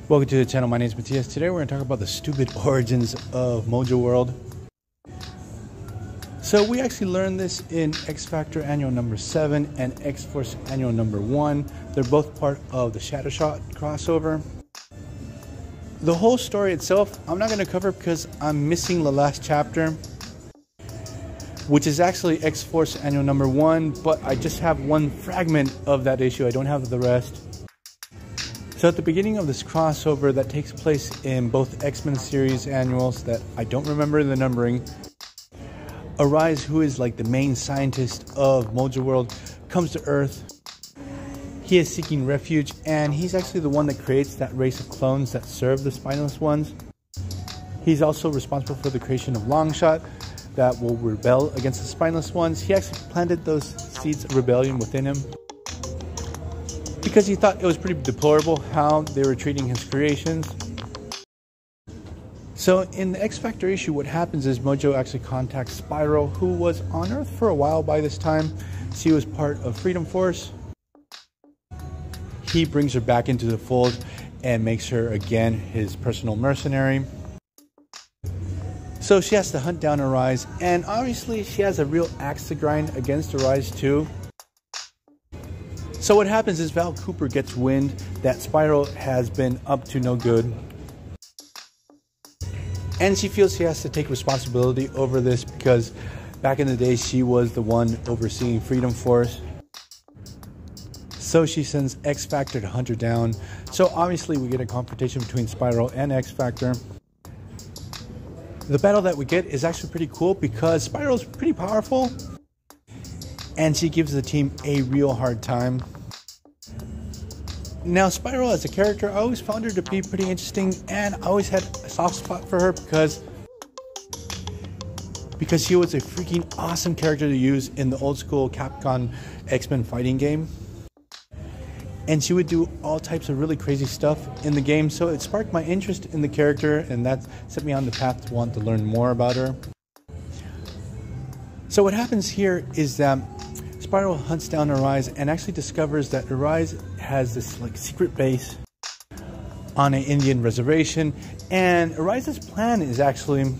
Welcome to the channel. My name is Matthias. Today we're going to talk about the stupid origins of Mojoworld. So we actually learned this in X Factor Annual number 7 and X Force Annual number 1. They're both part of the Shattershot crossover. The whole story itself, I'm not going to cover because I'm missing the last chapter, which is actually X Force Annual number 1, but I just have one fragment of that issue. I don't have the rest. So at the beginning of this crossover that takes place in both X-Men series annuals that I don't remember the numbering, Arise, who is like the main scientist of Mojoworld, comes to Earth. He is seeking refuge, and he's actually the one that creates that race of clones that serve the spineless ones. He's also responsible for the creation of Longshot that will rebel against the spineless ones. He actually planted those seeds of rebellion within him because he thought it was pretty deplorable how they were treating his creations. So in the X Factor issue, what happens is Mojo actually contacts Spiral, who was on Earth for a while by this time. She was part of Freedom Force. He brings her back into the fold and makes her again his personal mercenary. So she has to hunt down Arise, and obviously she has a real axe to grind against Arise too. So what happens is Val Cooper gets wind that Spiral has been up to no good, and she feels she has to take responsibility over this because back in the day she was the one overseeing Freedom Force. So she sends X Factor to hunt her down. So obviously we get a confrontation between Spiral and X Factor. The battle that we get is actually pretty cool because Spiral's pretty powerful and she gives the team a real hard time. Now, Spiral as a character, I always found her to be pretty interesting, and I always had a soft spot for her because she was a freaking awesome character to use in the old school Capcom X-Men fighting game. And she would do all types of really crazy stuff in the game, so it sparked my interest in the character, and that set me on the path to want to learn more about her. So what happens here is that Spiral hunts down Arise and actually discovers that Arise has this like secret base on an Indian reservation, and Arise's plan is actually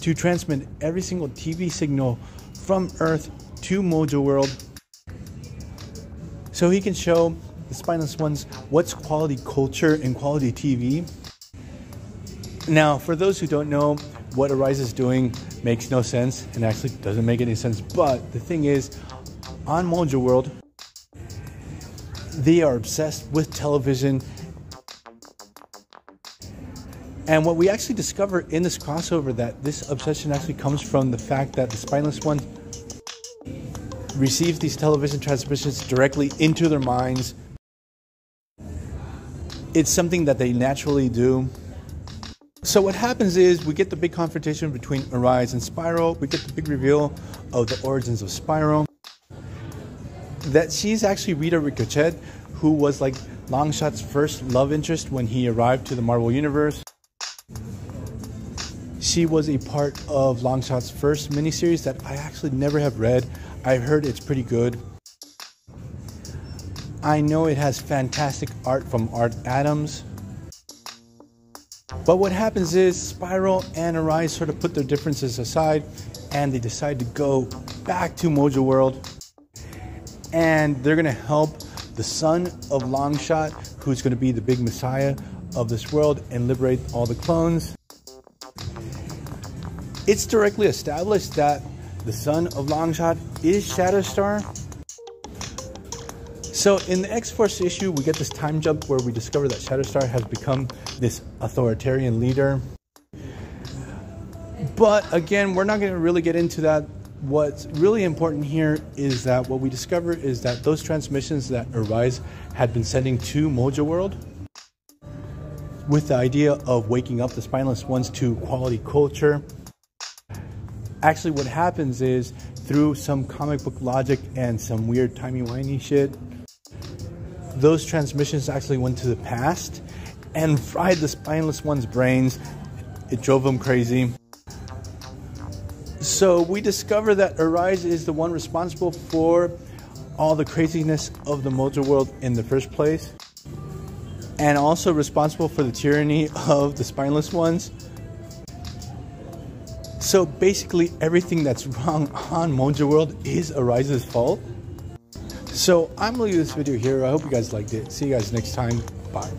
to transmit every single TV signal from Earth to Mojoworld so he can show the spineless ones what's quality culture and quality TV. Now, for those who don't know, what Arise is doing makes no sense and actually doesn't make any sense. But the thing is, on Mojoworld, they are obsessed with television. And what we actually discover in this crossover, that this obsession actually comes from the fact that the spineless one receives these television transmissions directly into their minds. It's something that they naturally do. So what happens is we get the big confrontation between Arise and Spiral. We get the big reveal of the origins of Spiral. That she's actually Rita Ricochet, who was like Longshot's first love interest when he arrived to the Marvel Universe. She was a part of Longshot's first miniseries that I actually never have read. I heard it's pretty good. I know it has fantastic art from Art Adams. But what happens is Spiral and Arise sort of put their differences aside and they decide to go back to Mojoworld, and they're going to help the son of Longshot, who's going to be the big messiah of this world, and liberate all the clones. It's directly established that the son of Longshot is Shatterstar. So in the X-Force issue, we get this time jump where we discover that Shatterstar has become this authoritarian leader. But again, we're not going to really get into that. What's really important here is that what we discover is that those transmissions that Arise had been sending to Mojoworld with the idea of waking up the spineless ones to quality culture, actually what happens is through some comic book logic and some weird timey-wimey shit, those transmissions actually went to the past and fried the spineless one's brains. It drove them crazy. So we discover that Arise is the one responsible for all the craziness of the Mojoworld in the first place. and also responsible for the tyranny of the spineless ones. So basically everything that's wrong on Mojoworld is Arise's fault. So I'm gonna leave this video here. I hope you guys liked it. See you guys next time. Bye.